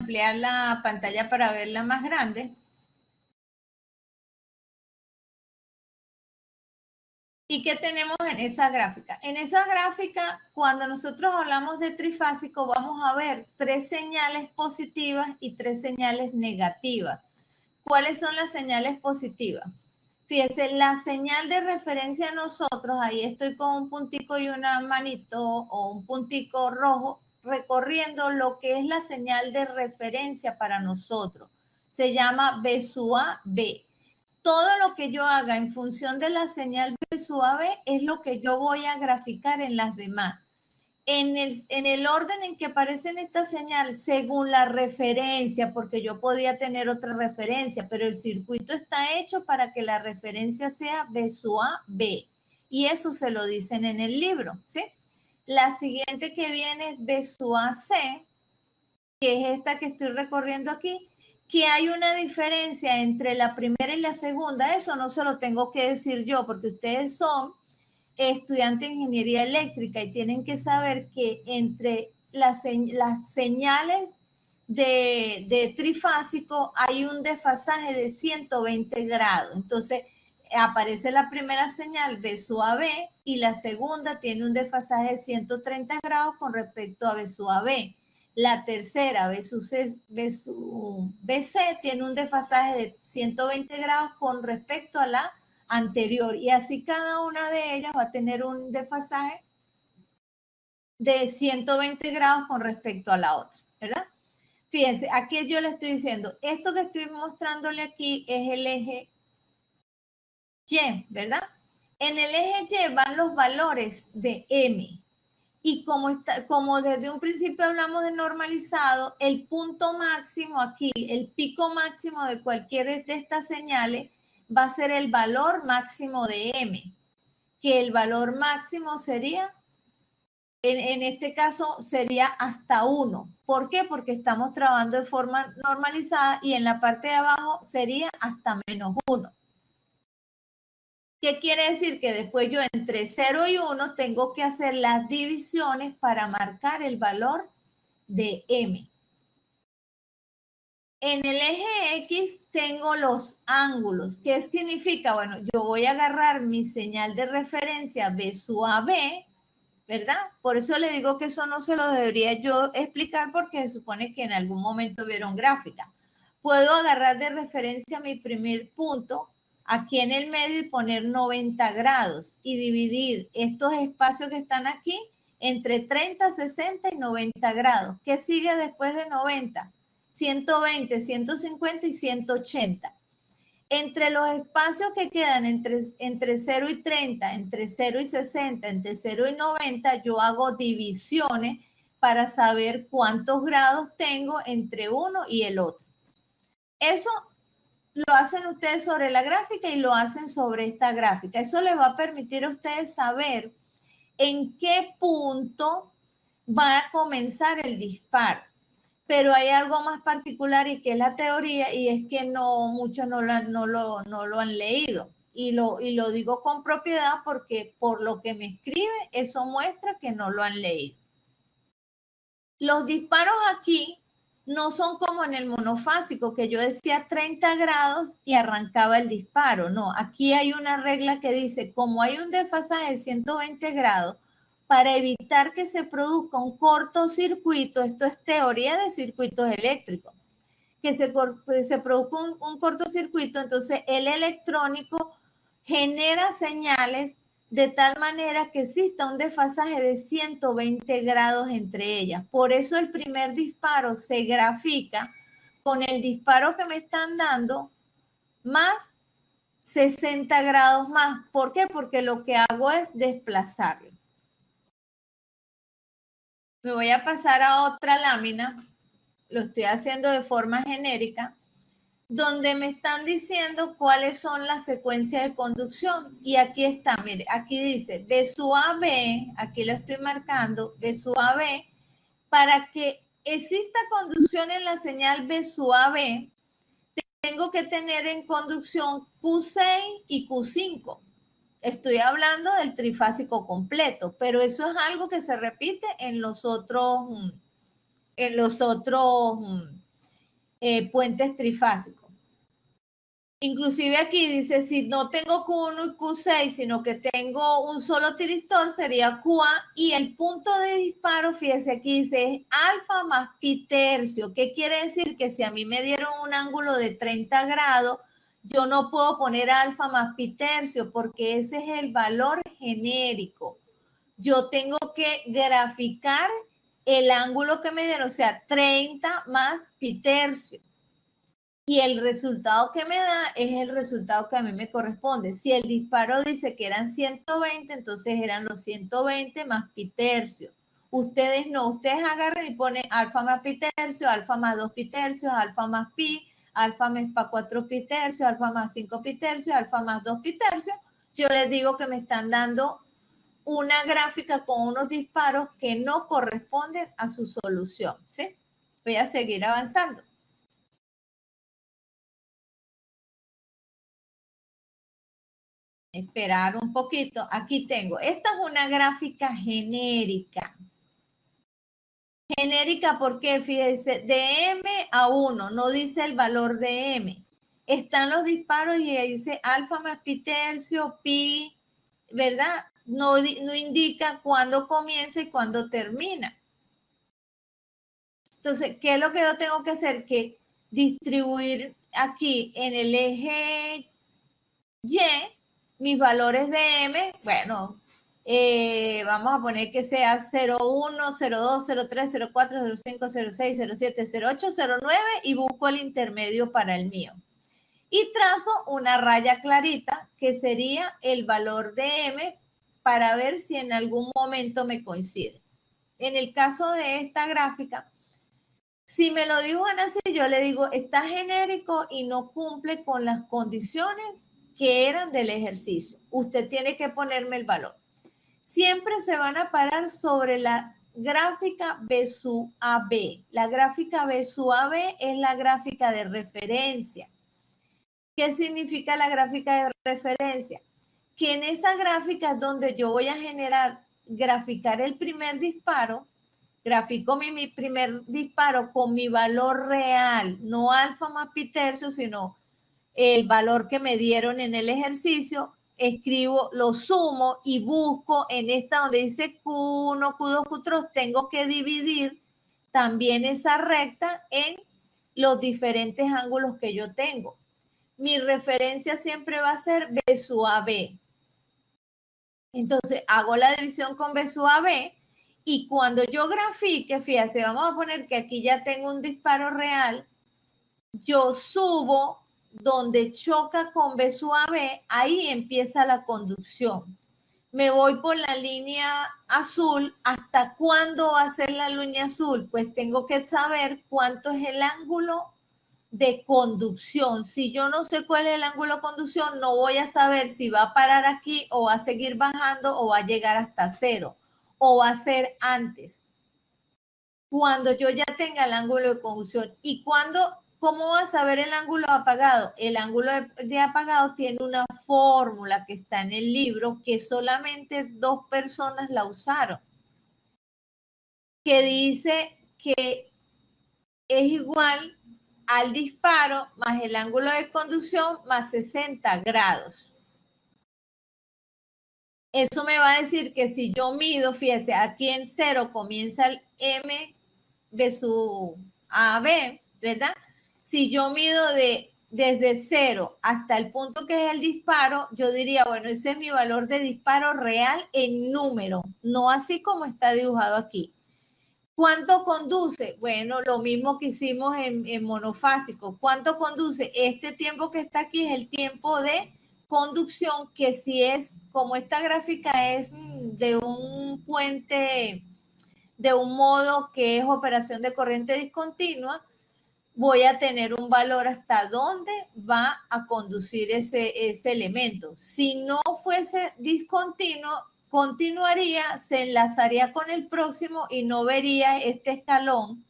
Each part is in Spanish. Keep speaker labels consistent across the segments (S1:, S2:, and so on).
S1: ampliar la pantalla para verla más grande. ¿Y qué tenemos en esa gráfica? En esa gráfica, cuando nosotros hablamos de trifásico, vamos a ver 3 señales positivas y 3 señales negativas. ¿Cuáles son las señales positivas? Fíjense, la señal de referencia a nosotros, ahí estoy con un puntico y una manito o un puntico rojo recorriendo lo que es la señal de referencia para nosotros. Se llama B sub A, B. Todo lo que yo haga en función de la señal B sub A, B es lo que yo voy a graficar en las demás. En el orden en que aparecen estas señales, según la referencia, porque yo podía tener otra referencia, pero el circuito está hecho para que la referencia sea B sub A, B. Y eso se lo dicen en el libro, ¿sí? La siguiente que viene es B sub A, C, que es esta que estoy recorriendo aquí, que hay una diferencia entre la primera y la segunda. Eso no se lo tengo que decir yo, porque ustedes son estudiante de ingeniería eléctrica y tienen que saber que entre las señales de trifásico hay un desfasaje de 120 grados. Entonces, aparece la primera señal B sub A, B y la segunda tiene un desfasaje de 130 grados con respecto a B sub A, B. La tercera, B sub BC, tiene un desfasaje de 120 grados con respecto a la anterior, y así cada una de ellas va a tener un desfasaje de 120 grados con respecto a la otra, ¿verdad? Fíjense, aquí yo le estoy diciendo, esto que estoy mostrándole aquí es el eje Y, ¿verdad? En el eje Y van los valores de M. Y como desde un principio hablamos de normalizado, el punto máximo aquí, el pico máximo de cualquiera de estas señales va a ser el valor máximo de M, que el valor máximo sería, en este caso, sería hasta 1. ¿Por qué? Porque estamos trabajando de forma normalizada y en la parte de abajo sería hasta menos 1. ¿Qué quiere decir? Que después yo entre 0 y 1 tengo que hacer las divisiones para marcar el valor de M. En el eje X tengo los ángulos. ¿Qué significa? Bueno, yo voy a agarrar mi señal de referencia B sub A, B, ¿verdad? Por eso le digo que eso no se lo debería yo explicar porque se supone que en algún momento vieron gráfica. Puedo agarrar de referencia mi primer punto aquí en el medio y poner 90 grados y dividir estos espacios que están aquí entre 30, 60 y 90 grados. ¿Qué sigue después de 90? 120, 150 y 180. Entre los espacios que quedan entre 0 y 30, entre 0 y 60, entre 0 y 90, yo hago divisiones para saber cuántos grados tengo entre uno y el otro. Eso lo hacen ustedes sobre la gráfica y lo hacen sobre esta gráfica. Eso les va a permitir a ustedes saber en qué punto va a comenzar el disparo. Pero hay algo más particular y que es la teoría, y es que muchos no lo han leído. Y lo digo con propiedad porque por lo que me escribe, eso muestra que no lo han leído. Los disparos aquí no son como en el monofásico, que yo decía 30 grados y arrancaba el disparo. No, aquí hay una regla que dice, como hay un desfasaje de 120 grados, para evitar que se produzca un cortocircuito, esto es teoría de circuitos eléctricos, que se produzca un cortocircuito, entonces el electrónico genera señales de tal manera que exista un desfasaje de 120 grados entre ellas. Por eso el primer disparo se grafica con el disparo que me están dando más 60 grados más. ¿Por qué? Porque lo que hago es desplazarlo. Me voy a pasar a otra lámina, lo estoy haciendo de forma genérica, donde me están diciendo cuáles son las secuencias de conducción. Y aquí está, mire, aquí dice B sub A, B, aquí lo estoy marcando, B sub A, B, para que exista conducción en la señal B sub A, B, tengo que tener en conducción Q6 y Q5. Estoy hablando del trifásico completo, pero eso es algo que se repite en los otros puentes trifásicos. Inclusive aquí dice, si no tengo Q1 y Q6, sino que tengo un solo tiristor, sería QA, y el punto de disparo, fíjese aquí, dice, es alfa más pi tercio. ¿Qué quiere decir? Que si a mí me dieron un ángulo de 30 grados, yo no puedo poner alfa más pi tercio, porque ese es el valor genérico. Yo tengo que graficar el ángulo que me dieron, o sea, 30 más pi tercio. Y el resultado que me da es el resultado que a mí me corresponde. Si el disparo dice que eran 120, entonces eran los 120 más pi tercio. Ustedes no, ustedes agarran y ponen alfa más pi tercio, alfa más 2 pi tercios, alfa más pi, alfa más 4 pi tercios, alfa más 5 pi tercios, alfa más 2 pi tercios. Yo les digo que me están dando una gráfica con unos disparos que no corresponden a su solución, ¿sí? Voy a seguir avanzando. Esperar un poquito. Aquí tengo. Esta es una gráfica genérica. Genérica porque, fíjense, de M a 1, no dice el valor de M. Están los disparos y ahí dice alfa más pi tercio, pi, ¿verdad? No indica cuándo comienza y cuándo termina. Entonces, ¿qué es lo que yo tengo que hacer? Que distribuir aquí en el eje Y mis valores de M, bueno, vamos a poner que sea 01, 02, 03, 04, 05, 06, 07, 08, 09 y busco el intermedio para el mío. Y trazo una raya clarita que sería el valor de M para ver si en algún momento me coincide. En el caso de esta gráfica, si me lo dijo Ana, yo le digo, está genérico y no cumple con las condiciones que eran del ejercicio. Usted tiene que ponerme el valor. Siempre se van a parar sobre la gráfica B sub AB. La gráfica B sub AB es la gráfica de referencia. ¿Qué significa la gráfica de referencia? Que en esa gráfica es donde yo voy a graficar el primer disparo, grafico mi primer disparo con mi valor real, no alfa más pi tercio, sino el valor que me dieron en el ejercicio, escribo, lo sumo y busco en esta donde dice Q1, Q2, Q3, tengo que dividir también esa recta en los diferentes ángulos que yo tengo. Mi referencia siempre va a ser B sub AB. Entonces hago la división con B sub AB y cuando yo grafique, fíjate, vamos a poner que aquí ya tengo un disparo real, yo subo donde choca con B sub AB, ahí empieza la conducción. Me voy por la línea azul. ¿Hasta cuándo va a ser la línea azul? Pues tengo que saber cuánto es el ángulo de conducción. Si yo no sé cuál es el ángulo de conducción, no voy a saber si va a parar aquí o va a seguir bajando o va a llegar hasta cero o va a ser antes. Cuando yo ya tenga el ángulo de conducción y ¿cómo vas a ver el ángulo apagado? El ángulo de apagado tiene una fórmula que está en el libro que solamente 2 personas la usaron, que dice que es igual al disparo más el ángulo de conducción más 60 grados. Eso me va a decir que si yo mido, fíjate, aquí en 0 comienza el M de su AB, ¿verdad? Si yo mido desde 0 hasta el punto que es el disparo, yo diría, bueno, ese es mi valor de disparo real en número, no así como está dibujado aquí. ¿Cuánto conduce? Bueno, lo mismo que hicimos en monofásico. ¿Cuánto conduce? Este tiempo que está aquí es el tiempo de conducción, que si es, como esta gráfica es de un puente, de un modo que es operación de corriente discontinua, voy a tener un valor hasta dónde va a conducir ese elemento. Si no fuese discontinuo, continuaría, se enlazaría con el próximo y no vería este escalón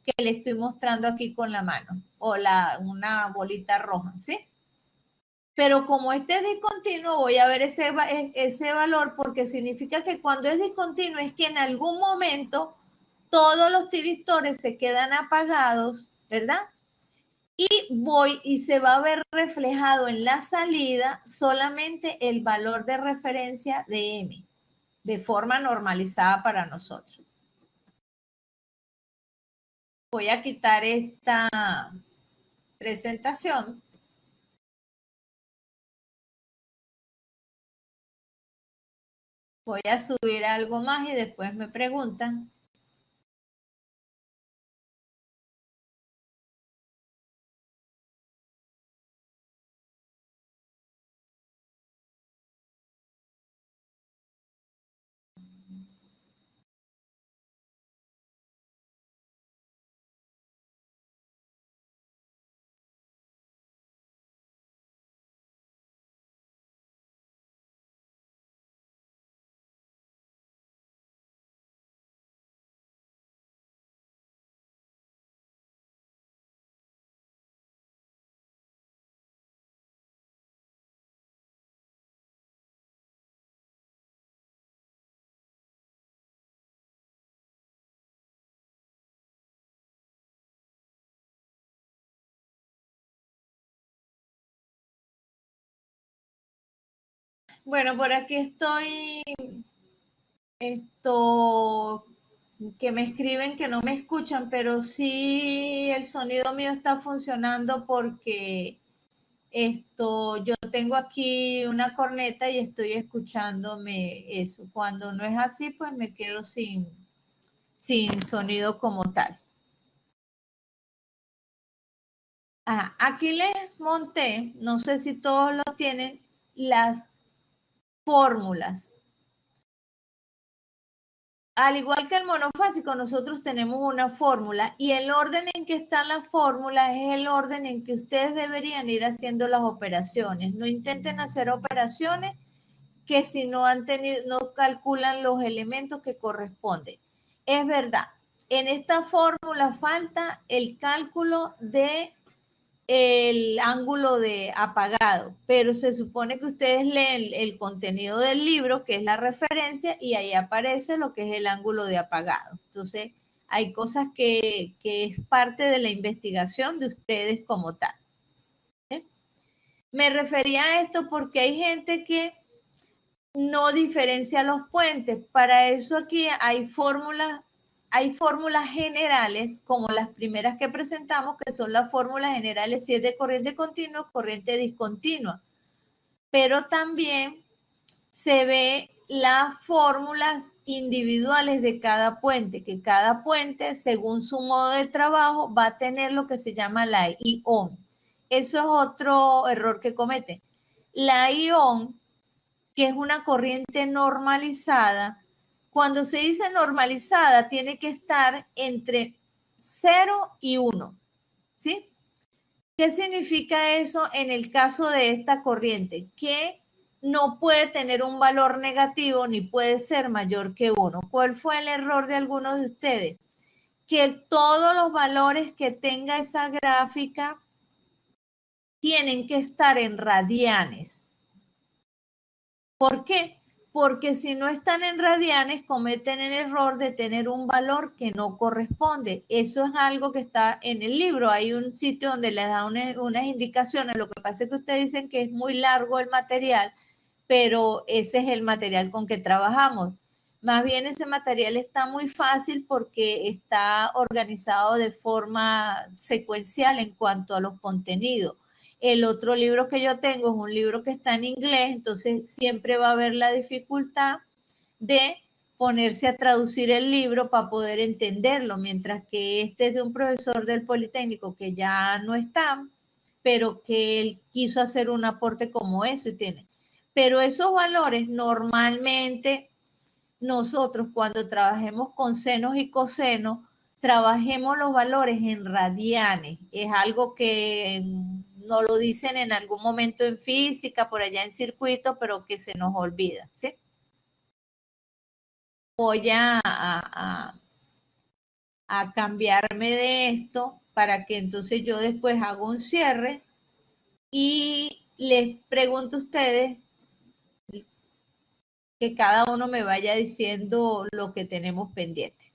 S1: que le estoy mostrando aquí con la mano o una bolita roja, ¿sí? Pero como este es discontinuo, voy a ver ese valor porque significa que cuando es discontinuo es que en algún momento todos los tiristores se quedan apagados, ¿verdad? y voy y se va a ver reflejado en la salida solamente el valor de referencia de M, de forma normalizada para nosotros. Voy a quitar esta presentación. Voy a subir algo más y después me preguntan. Bueno, por aquí estoy, que me escriben que no me escuchan, pero sí el sonido mío está funcionando porque yo tengo aquí una corneta y estoy escuchándome eso. Cuando no es así, pues me quedo sin sonido como tal. Aquí les monté, no sé si todos lo tienen, las fórmulas. Al igual que el monofásico, nosotros tenemos una fórmula y el orden en que están las fórmulas es el orden en que ustedes deberían ir haciendo las operaciones. No intenten hacer operaciones que si no han tenido, no calculan los elementos que corresponden. Es verdad, en esta fórmula falta el cálculo de el ángulo de apagado, pero se supone que ustedes leen el contenido del libro, que es la referencia, y ahí aparece lo que es el ángulo de apagado. Entonces, hay cosas que es parte de la investigación de ustedes como tal. ¿Eh? Me refería a esto porque hay gente que no diferencia los puentes. Para eso aquí hay fórmulas generales, como las primeras que presentamos, que son las fórmulas generales si es de corriente continua, corriente discontinua. Pero también se ve las fórmulas individuales de cada puente, que cada puente, según su modo de trabajo, va a tener lo que se llama la ion. Eso es otro error que cometen. La ion, que es una corriente normalizada. Cuando se dice normalizada, tiene que estar entre 0 y 1. ¿Sí? ¿Qué significa eso en el caso de esta corriente? Que no puede tener un valor negativo ni puede ser mayor que 1. ¿Cuál fue el error de algunos de ustedes? Que todos los valores que tenga esa gráfica tienen que estar en radianes. ¿Por qué? Porque si no están en radianes, cometen el error de tener un valor que no corresponde. Eso es algo que está en el libro. Hay un sitio donde les da unas indicaciones. Lo que pasa es que ustedes dicen que es muy largo el material, pero ese es el material con que trabajamos. Más bien ese material está muy fácil porque está organizado de forma secuencial en cuanto a los contenidos. El otro libro que yo tengo es un libro que está en inglés, entonces siempre va a haber la dificultad de ponerse a traducir el libro para poder entenderlo, mientras que este es de un profesor del Politécnico que ya no está, pero que él quiso hacer un aporte como eso y tiene. Pero esos valores normalmente nosotros cuando trabajemos con senos y cosenos, trabajemos los valores en radianes. Es algo que no lo dicen en algún momento en física, por allá en circuito, pero que se nos olvida. ¿Sí? Voy a cambiarme de esto para que entonces yo después hago un cierre y les pregunto a ustedes que cada uno me vaya diciendo lo que tenemos pendiente.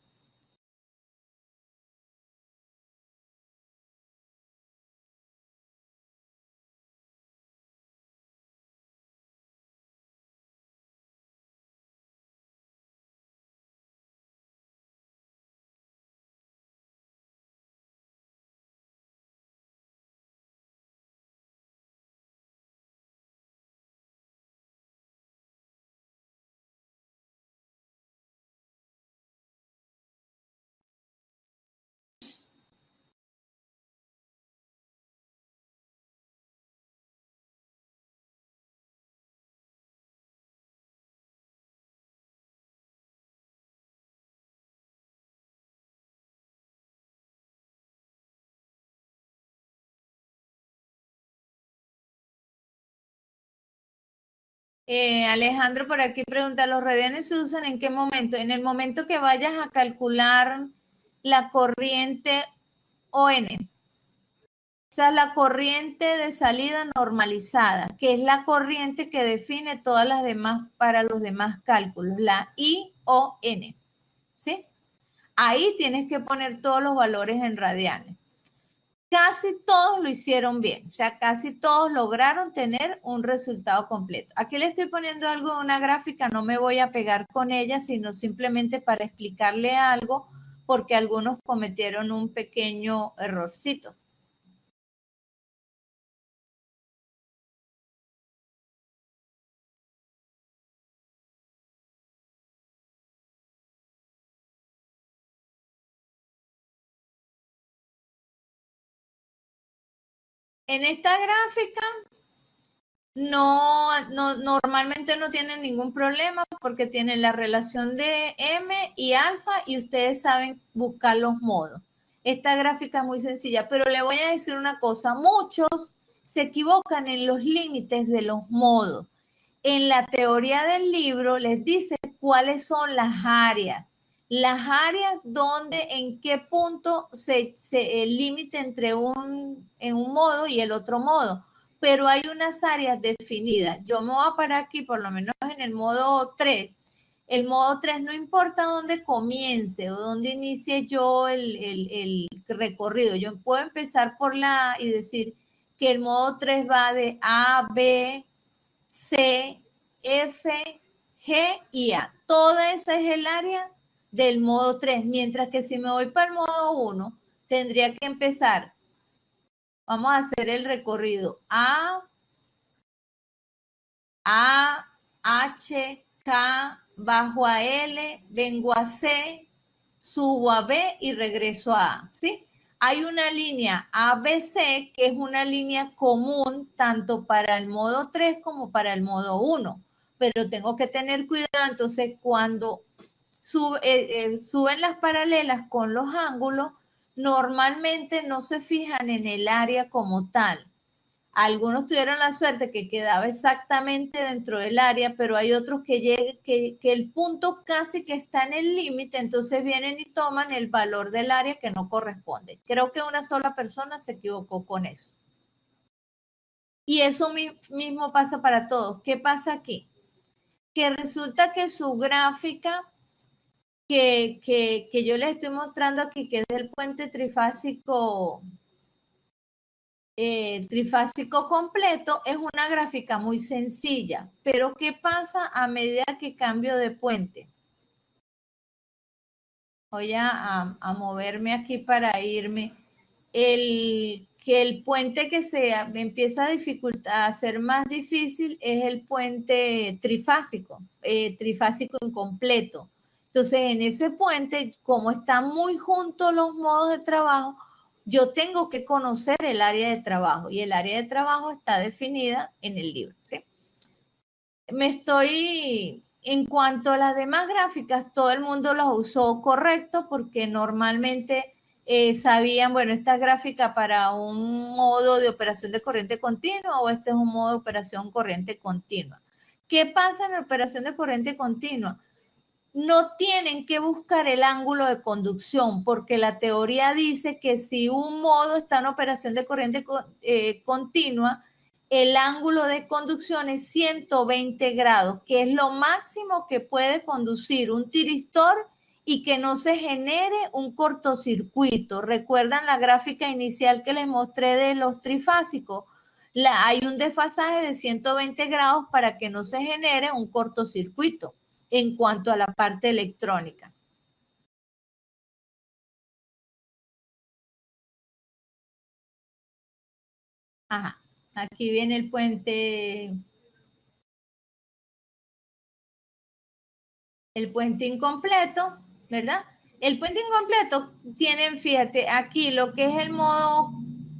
S1: Alejandro por aquí pregunta, ¿los radianes se usan en qué momento? En el momento que vayas a calcular la corriente ON. Esa es la corriente de salida normalizada, que es la corriente que define todas las demás para los demás cálculos, la ION, ¿sí? Ahí tienes que poner todos los valores en radianes. Casi todos lo hicieron bien, o sea, casi todos lograron tener un resultado completo. Aquí le estoy poniendo algo en una gráfica, no me voy a pegar con ella, sino simplemente para explicarle algo, porque algunos cometieron un pequeño errorcito. En esta gráfica normalmente no tienen ningún problema porque tienen la relación de M y alfa y ustedes saben buscar los modos. Esta gráfica es muy sencilla, pero le voy a decir una cosa, muchos se equivocan en los límites de los modos. En la teoría del libro les dice cuáles son las áreas donde, en qué punto el límite entre en un modo y el otro modo, pero hay unas áreas definidas. Yo me voy a parar aquí, por lo menos en el modo 3. El modo 3 no importa dónde comience o dónde inicie yo el recorrido. Yo puedo empezar por la A y decir que el modo 3 va de A, B, C, F, G y A. Toda esa es el área del modo 3, mientras que si me voy para el modo 1, tendría que empezar. Vamos a hacer el recorrido A, H, K, bajo a L, vengo a C, subo a B y regreso a A, ¿sí? Hay una línea ABC que es una línea común tanto para el modo 3 como para el modo 1, pero tengo que tener cuidado, entonces cuando suben las paralelas con los ángulos, normalmente no se fijan en el área como tal. Algunos tuvieron la suerte que quedaba exactamente dentro del área, pero hay otros que el punto casi que está en el límite, entonces vienen y toman el valor del área que no corresponde. Creo que una sola persona se equivocó con eso. Y eso mismo pasa para todos. ¿Qué pasa aquí? Que resulta que su gráfica que yo les estoy mostrando aquí, que es del puente trifásico completo, es una gráfica muy sencilla, pero ¿qué pasa a medida que cambio de puente? Voy a moverme aquí para irme. Que el puente que me empieza a dificultar, a ser más difícil es el puente trifásico incompleto. Entonces, en ese puente, como están muy juntos los modos de trabajo, yo tengo que conocer el área de trabajo y el área de trabajo está definida en el libro, ¿sí? En cuanto a las demás gráficas, todo el mundo las usó correcto porque normalmente sabían, bueno, esta gráfica para un modo de operación de corriente continua o este es un modo de operación corriente continua. ¿Qué pasa en la operación de corriente continua? No tienen que buscar el ángulo de conducción porque la teoría dice que si un modo está en operación de corriente continua, el ángulo de conducción es 120 grados, que es lo máximo que puede conducir un tiristor y que no se genere un cortocircuito. ¿Recuerdan la gráfica inicial que les mostré de los trifásicos? Hay un desfasaje de 120 grados para que no se genere un cortocircuito en cuanto a la parte electrónica. Ajá. Aquí viene el puente incompleto, ¿verdad? El puente incompleto tienen, fíjate, aquí lo que es el modo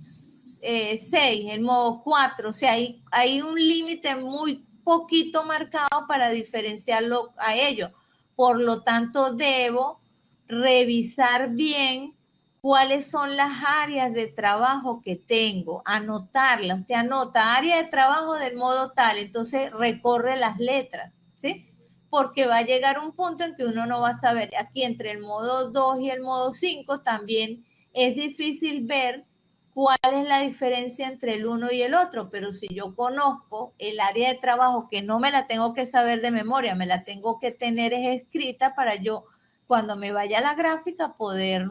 S1: 6, el modo 4, o sea, hay un límite muy poquito marcado para diferenciarlo a ellos. Por lo tanto, debo revisar bien cuáles son las áreas de trabajo que tengo, anotarlas. Usted anota área de trabajo del modo tal, entonces recorre las letras, ¿sí? Porque va a llegar un punto en que uno no va a saber, aquí entre el modo 2 y el modo 5 también es difícil ver cuál es la diferencia entre el uno y el otro, pero si yo conozco el área de trabajo, que no me la tengo que saber de memoria, me la tengo que tener escrita para yo, cuando me vaya a la gráfica, poder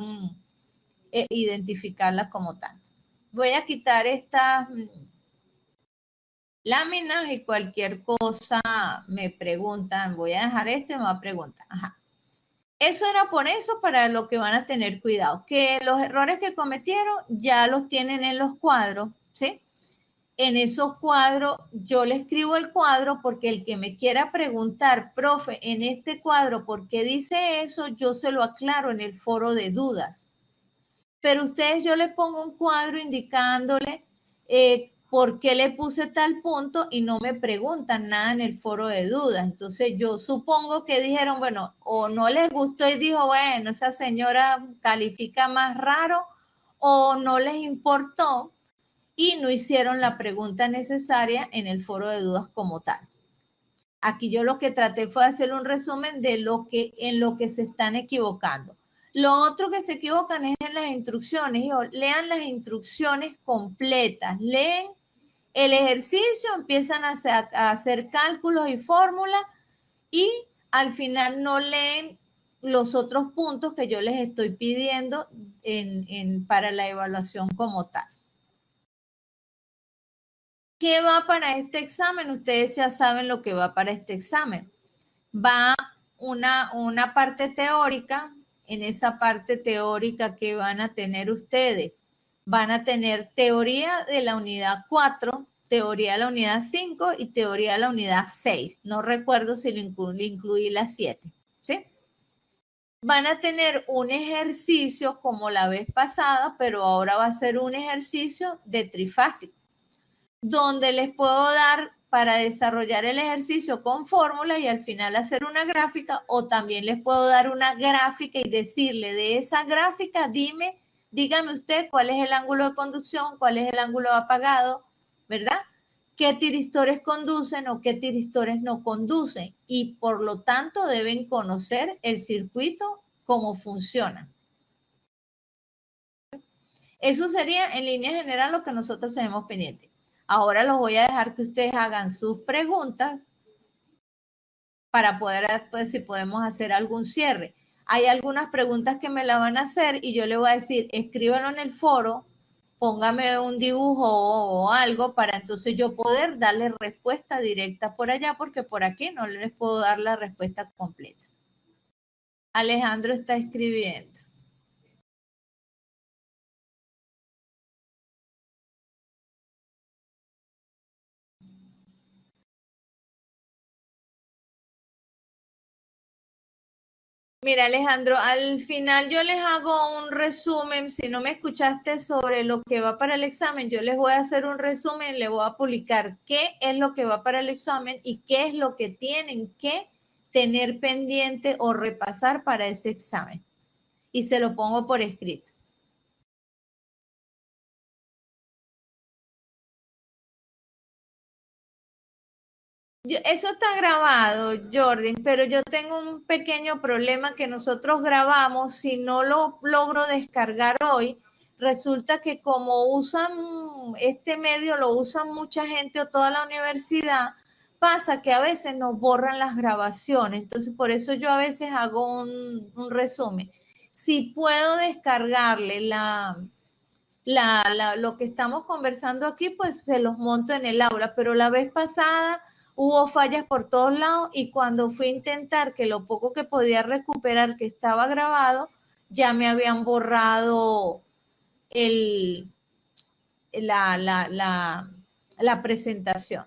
S1: identificarla como tanto. Voy a quitar estas láminas y cualquier cosa me preguntan. Voy a dejar me va a preguntar. Ajá. Eso era por eso, para lo que van a tener cuidado. Que los errores que cometieron ya los tienen en los cuadros, ¿sí? En esos cuadros, yo le escribo el cuadro porque el que me quiera preguntar, profe, en este cuadro, ¿por qué dice eso? Yo se lo aclaro en el foro de dudas. Pero ustedes, yo le pongo un cuadro indicándole por qué le puse tal punto y no me preguntan nada en el foro de dudas. Entonces yo supongo que dijeron, bueno, o no les gustó y dijo, bueno, esa señora califica más raro, o no les importó y no hicieron la pregunta necesaria en el foro de dudas como tal. Aquí yo lo que traté fue hacer un resumen de en lo que se están equivocando. Lo otro que se equivocan es en las instrucciones. Lean las instrucciones completas, leen el ejercicio, empiezan a hacer cálculos y fórmulas y al final no leen los otros puntos que yo les estoy pidiendo para la evaluación como tal. ¿Qué va para este examen? Ustedes ya saben lo que va para este examen. Va una parte teórica. En esa parte teórica que van a tener ustedes, van a tener teoría de la unidad 4, teoría de la unidad 5 y teoría de la unidad 6. No recuerdo si le incluí la 7, ¿sí? Van a tener un ejercicio como la vez pasada, pero ahora va a ser un ejercicio de trifásico, donde les puedo dar para desarrollar el ejercicio con fórmula y al final hacer una gráfica, o también les puedo dar una gráfica y decirle de esa gráfica, dígame usted cuál es el ángulo de conducción, cuál es el ángulo apagado, ¿verdad? ¿Qué tiristores conducen o qué tiristores no conducen? Y por lo tanto deben conocer el circuito, cómo funciona. Eso sería en línea general lo que nosotros tenemos pendiente. Ahora los voy a dejar que ustedes hagan sus preguntas para poder, pues, si podemos hacer algún cierre. Hay algunas preguntas que me la van a hacer y yo le voy a decir, escríbelo en el foro, póngame un dibujo o algo para entonces yo poder darle respuesta directa por allá, porque por aquí no les puedo dar la respuesta completa. Alejandro está escribiendo. Mira, Alejandro, al final yo les hago un resumen. Si no me escuchaste sobre lo que va para el examen, yo les voy a hacer un resumen, les voy a publicar qué es lo que va para el examen y qué es lo que tienen que tener pendiente o repasar para ese examen. Y se lo pongo por escrito. Eso está grabado, Jordan, pero yo tengo un pequeño problema que nosotros grabamos. Si no lo logro descargar hoy, resulta que como usan este medio, lo usan mucha gente o toda la universidad, pasa que a veces nos borran las grabaciones. Entonces, por eso yo a veces hago un resumen. Si puedo descargarle lo que estamos conversando aquí, pues se los monto en el aula, pero la vez pasada hubo fallas por todos lados y cuando fui a intentar que lo poco que podía recuperar que estaba grabado, ya me habían borrado la presentación.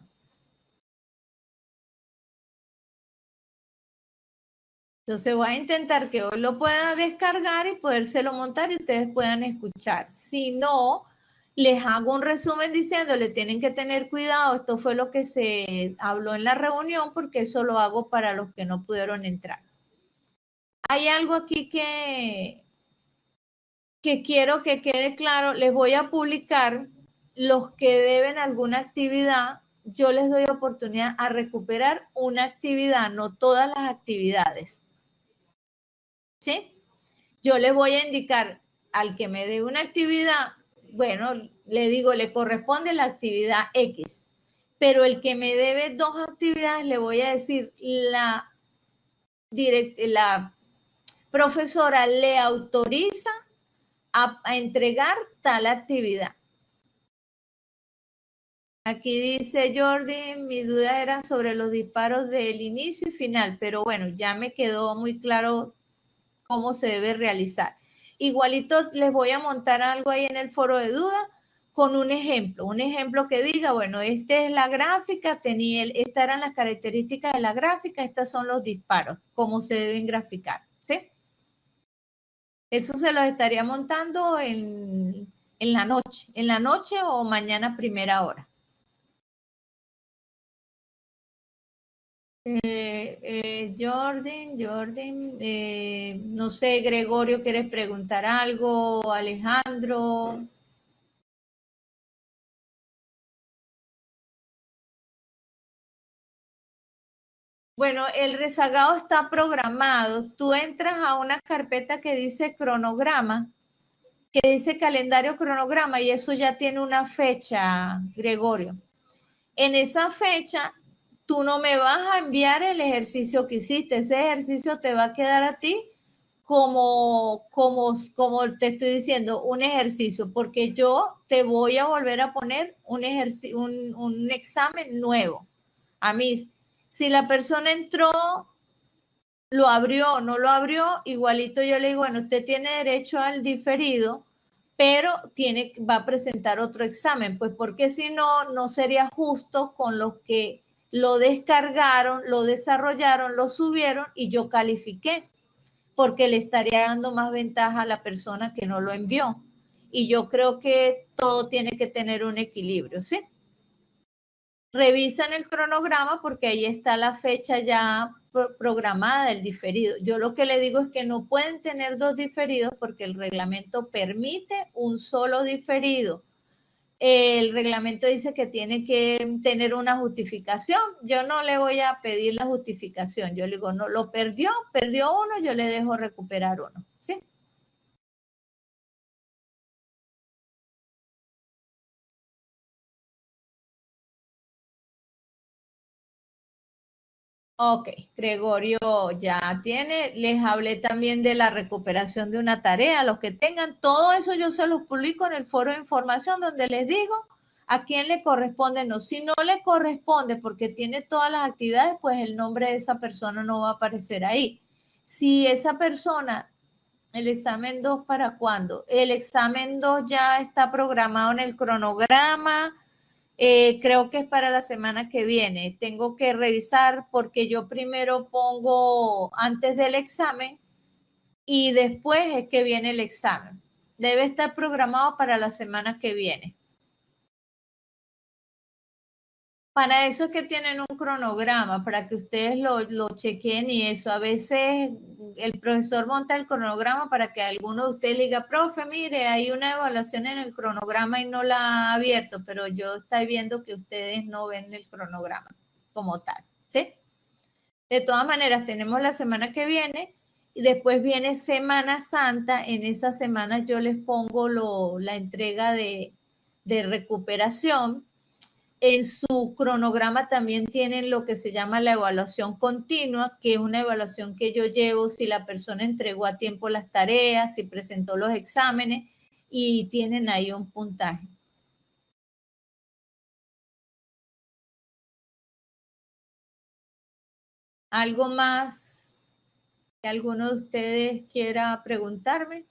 S1: Entonces voy a intentar que hoy lo pueda descargar y podérselo montar y ustedes puedan escuchar. Si no, les hago un resumen diciéndole, tienen que tener cuidado, esto fue lo que se habló en la reunión, porque eso lo hago para los que no pudieron entrar. Hay algo aquí que quiero que quede claro, les voy a publicar los que deben alguna actividad, yo les doy oportunidad a recuperar una actividad, no todas las actividades. ¿Sí? Yo les voy a indicar al que me dé una actividad, bueno, le digo, le corresponde la actividad X, pero el que me debe 2 actividades, le voy a decir, la profesora le autoriza a entregar tal actividad. Aquí dice Jordi, mi duda era sobre los disparos del inicio y final, pero bueno, ya me quedó muy claro cómo se debe realizar. Igualito les voy a montar algo ahí en el foro de duda con un ejemplo que diga, bueno, esta es la gráfica, estas eran las características de la gráfica, estos son los disparos, cómo se deben graficar, ¿sí? Eso se los estaría montando en la noche o mañana primera hora. Jordan, no sé, Gregorio, ¿quieres preguntar algo? Alejandro. Bueno, el rezagado está programado. Tú entras a una carpeta que dice cronograma, que dice calendario cronograma, y eso ya tiene una fecha, Gregorio. En esa fecha, tú no me vas a enviar el ejercicio que hiciste. Ese ejercicio te va a quedar a ti como te estoy diciendo, un ejercicio, porque yo te voy a volver a poner un examen nuevo. A mí, si la persona entró, lo abrió o no lo abrió, igualito yo le digo, bueno, usted tiene derecho al diferido, pero va a presentar otro examen, pues porque si no, no sería justo con los que lo descargaron, lo desarrollaron, lo subieron y yo califiqué, porque le estaría dando más ventaja a la persona que no lo envió. Y yo creo que todo tiene que tener un equilibrio, ¿sí? Revisan el cronograma porque ahí está la fecha ya programada del diferido. Yo lo que le digo es que no pueden tener 2 diferidos porque el reglamento permite un solo diferido. El reglamento dice que tiene que tener una justificación. Yo no le voy a pedir la justificación. Yo le digo, no, lo perdió uno, yo le dejo recuperar uno, ¿sí? Ok, Gregorio ya tiene, les hablé también de la recuperación de una tarea, los que tengan, todo eso yo se los publico en el foro de información donde les digo a quién le corresponde, no, si no le corresponde porque tiene todas las actividades, pues el nombre de esa persona no va a aparecer ahí. Si esa persona, el examen 2, ¿para cuándo? El examen 2 ya está programado en el cronograma. Creo que es para la semana que viene. Tengo que revisar porque yo primero pongo antes del examen y después es que viene el examen. Debe estar programado para la semana que viene. Para eso es que tienen un cronograma, para que ustedes lo chequen y eso. A veces el profesor monta el cronograma para que alguno de ustedes le diga, profe, mire, hay una evaluación en el cronograma y no la ha abierto, pero yo estoy viendo que ustedes no ven el cronograma como tal, ¿sí? De todas maneras, tenemos la semana que viene y después viene Semana Santa. En esa semana yo les pongo la entrega de recuperación. En su cronograma también tienen lo que se llama la evaluación continua, que es una evaluación que yo llevo si la persona entregó a tiempo las tareas, si presentó los exámenes y tienen ahí un puntaje. ¿Algo más que alguno de ustedes quiera preguntarme?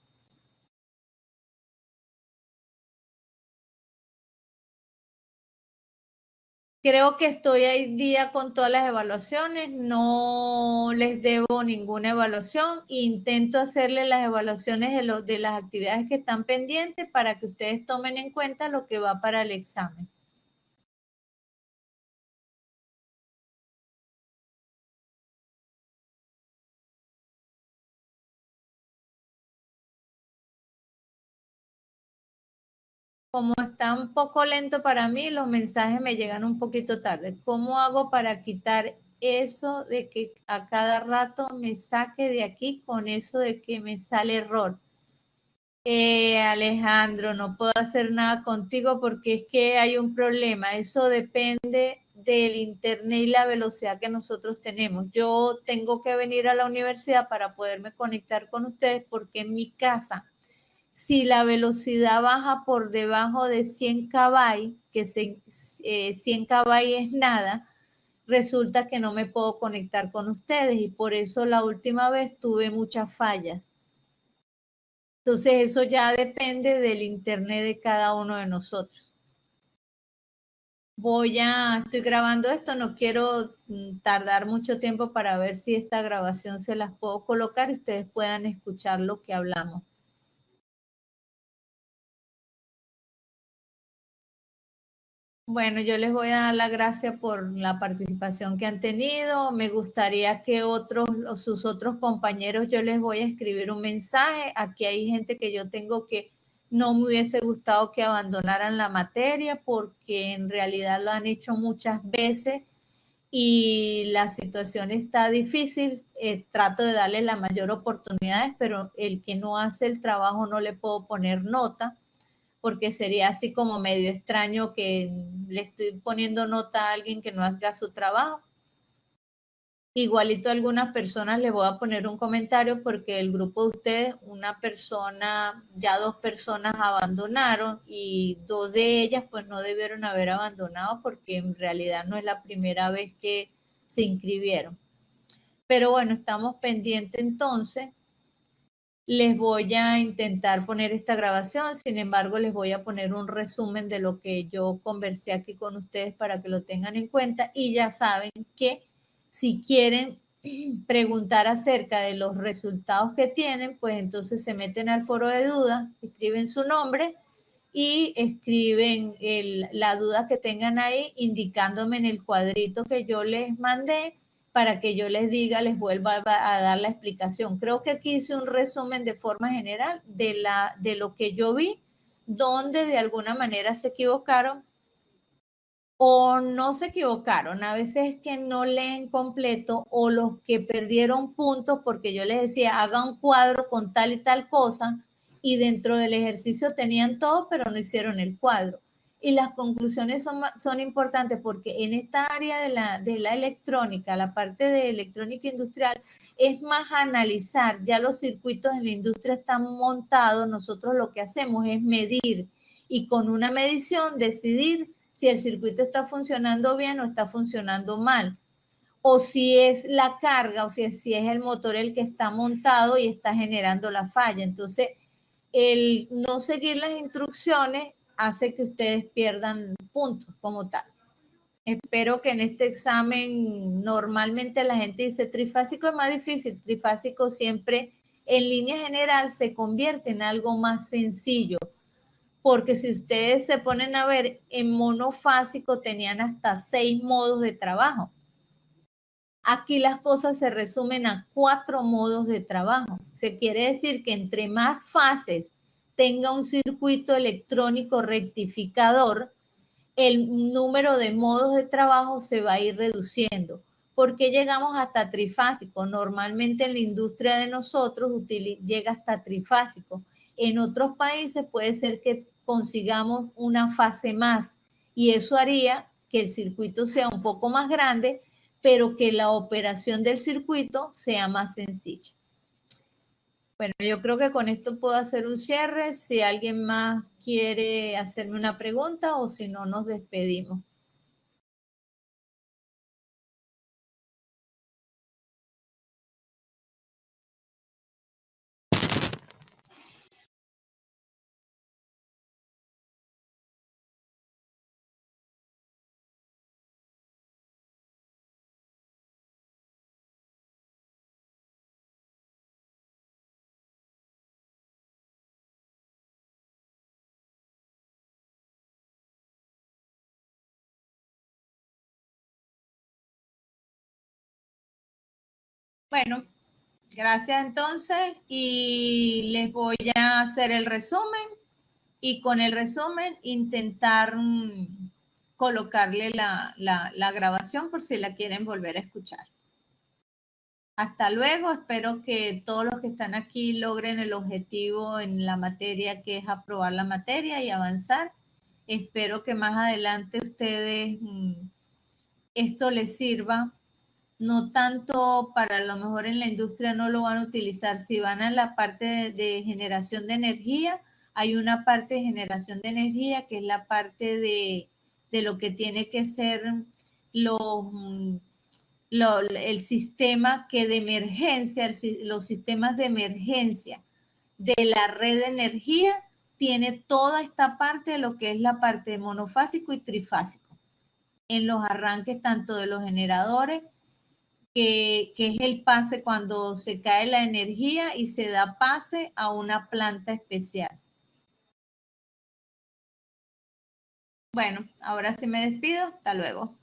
S1: Creo que estoy ahí día con todas las evaluaciones, no les debo ninguna evaluación, intento hacerle las evaluaciones de las actividades que están pendientes para que ustedes tomen en cuenta lo que va para el examen. Como está un poco lento para mí, los mensajes me llegan un poquito tarde. ¿Cómo hago para quitar eso de que a cada rato me saque de aquí con eso de que me sale error? Alejandro, no puedo hacer nada contigo porque es que hay un problema. Eso depende del internet y la velocidad que nosotros tenemos. Yo tengo que venir a la universidad para poderme conectar con ustedes porque en mi casa, si la velocidad baja por debajo de 100 kb, 100 kb es nada, resulta que no me puedo conectar con ustedes y por eso la última vez tuve muchas fallas. Entonces eso ya depende del internet de cada uno de nosotros. Estoy grabando esto, no quiero tardar mucho tiempo para ver si esta grabación se las puedo colocar y ustedes puedan escuchar lo que hablamos. Bueno, yo les voy a dar las gracias por la participación que han tenido. Me gustaría que sus otros compañeros, yo les voy a escribir un mensaje. Aquí hay gente que yo tengo que no me hubiese gustado que abandonaran la materia porque en realidad lo han hecho muchas veces y la situación está difícil. Trato de darle la mayor oportunidades, pero el que no hace el trabajo no le puedo poner nota porque sería así como medio extraño que le estoy poniendo nota a alguien que no haga su trabajo. Igualito a algunas personas les voy a poner un comentario porque el grupo de ustedes, una persona, ya 2 personas abandonaron y 2 de ellas pues no debieron haber abandonado porque en realidad no es la primera vez que se inscribieron. Pero bueno, estamos pendientes entonces. Les voy a intentar poner esta grabación, sin embargo, les voy a poner un resumen de lo que yo conversé aquí con ustedes para que lo tengan en cuenta y ya saben que si quieren preguntar acerca de los resultados que tienen, pues entonces se meten al foro de dudas, escriben su nombre y escriben la duda que tengan ahí indicándome en el cuadrito que yo les mandé para que yo les diga, les vuelva a dar la explicación. Creo que aquí hice un resumen de forma general de lo que yo vi, donde de alguna manera se equivocaron o no se equivocaron. A veces que no leen completo o los que perdieron puntos porque yo les decía, haga un cuadro con tal y tal cosa y dentro del ejercicio tenían todo, pero no hicieron el cuadro. Y las conclusiones son importantes porque en esta área de la electrónica, la parte de electrónica industrial, es más analizar, ya los circuitos en la industria están montados, nosotros lo que hacemos es medir y con una medición decidir si el circuito está funcionando bien o está funcionando mal, o si es la carga o si es el motor el que está montado y está generando la falla. Entonces, el no seguir las instrucciones hace que ustedes pierdan puntos como tal. Espero que en este examen normalmente la gente dice trifásico es más difícil, trifásico siempre en línea general se convierte en algo más sencillo, porque si ustedes se ponen a ver, en monofásico tenían hasta 6 modos de trabajo. Aquí las cosas se resumen a 4 modos de trabajo. Se quiere decir que entre más fases tenga un circuito electrónico rectificador, el número de modos de trabajo se va a ir reduciendo. ¿Por qué llegamos hasta trifásico? Normalmente en la industria de nosotros llega hasta trifásico. En otros países puede ser que consigamos una fase más y eso haría que el circuito sea un poco más grande, pero que la operación del circuito sea más sencilla. Bueno, yo creo que con esto puedo hacer un cierre. Si alguien más quiere hacerme una pregunta o si no, nos despedimos. Bueno, gracias entonces y les voy a hacer el resumen y con el resumen intentar colocarle la grabación por si la quieren volver a escuchar. Hasta luego, espero que todos los que están aquí logren el objetivo en la materia, que es aprobar la materia y avanzar. Espero que más adelante ustedes esto les sirva, no tanto para lo mejor en la industria no lo van a utilizar. Si van a la parte de generación de energía, hay una parte de generación de energía que es la parte de lo que tiene que ser el sistema que de emergencia, los sistemas de emergencia de la red de energía, tiene toda esta parte de lo que es la parte de monofásico y trifásico. En los arranques tanto de los generadores, que es el pase cuando se cae la energía y se da pase a una planta especial. Bueno, ahora sí me despido. Hasta luego.